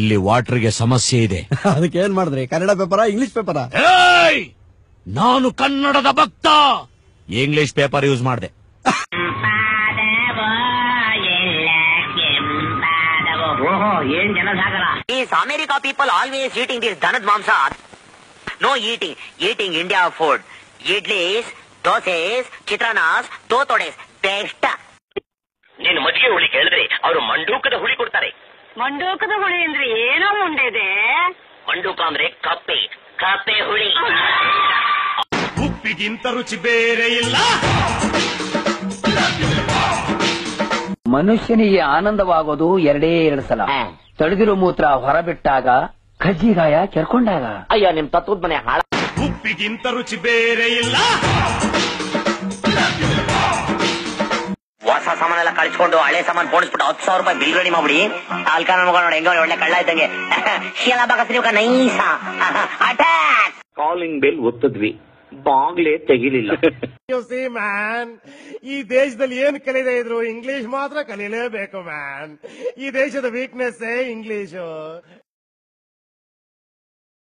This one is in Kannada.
ಇಲ್ಲಿ ವಾಟರ್ಗೆ ಸಮಸ್ಯೆ ಇದೆ. ಅದಕ್ಕೆ ಏನ್ ಮಾಡಿದ್ರಿ? ಕನ್ನಡ ಪೇಪರಾ ಇಂಗ್ಲಿಷ್ ಪೇಪರಾ? ನಾನು ಕನ್ನಡದ ಭಕ್ತ. ಇಂಗ್ಲಿಷ್ ಪೇಪರ್ ಯೂಸ್ ಮಾಡಿದೆ. ಏನ್ ಜನಸಾಗರ. Is America people always eating this Danad Mamsa? No eating. Eating India food. Idlis, doses, chitranas, dotodes. Best. ನೀನು ಮಜ್ಜಿಗೆ ಹುಳಿ ಕೇಳಿದ್ರೆ ಅವರು ಮಂಡೂಕದ ಹುಳಿ ಕೊಡ್ತಾರೆ. ಮಂಡೂಕದ ಹುಳಿ ಅಂದ್ರೆ ಏನೋ ಮುಂಡೆದೆ. ಮಂಡೂಕ ಅಂದ್ರೆ ಕಪ್ಪೆ. ಕಪ್ಪೆ ಹುಳಿ. ಉಪ್ಪಿಗಿಂತ ರುಚಿ ಬೇರೆ ಇಲ್ಲ. ಮನುಷ್ಯನಿಗೆ ಆನಂದವಾಗೋದು ಎರಡೇ ಸಲ. ತಡೆದಿರೋ ಮೂತ್ರ ಹೊರಬಿಟ್ಟಾಗ, ಕಜ್ಜಿಗಾಯ ಕೆರ್ಕೊಂಡಾಗ. ಅಯ್ಯೋ ನಿಮ್ ತತ್ವದ ಮನೆ ಹಾಳ. ಉಪ್ಪಿಗಿಂತ ರುಚಿ ಬೇರೆ ಇಲ್ಲ. ಹೊಸ ಸಾಮಾನೆಲ್ಲ ಕಳ್ಸ್ಕೊಂಡು ಹಳೆ ಸಾಮಾನು ಪೋಣಿಸ್ಬಿಟ್ಟು 10,000 ರೂಪಾಯಿ ಬಿಲ್ ರೆಡಿ ಮಾಡ್ಬಿಡಿ. ಆಲ್ಕಾನ ಮಗ ನೋಡಿ ಹೆಂಗ ಒಳ್ಳೆ ಕಳ್ಳ ಇದ್ದಂಗೆ. Nice attack. ಕಾಲಿಂಗ್ ಬೆಲ್ ಒತ್ತಿದ್ವಿ, ಬಾಗ್ಲೇ ತೆಗಿಲಿಲ್ಲ. ಮ್ಯಾನ್, ಈ ದೇಶದಲ್ಲಿ ಏನ್ ಕಲಿಯದೇ ಇದ್ರು ಇಂಗ್ಲಿಷ್ ಮಾತ್ರ ಕಲೀಲೇಬೇಕು ಮ್ಯಾನ್. ಈ ದೇಶದ ವೀಕ್ನೆಸ್ ಇಂಗ್ಲಿಷ್.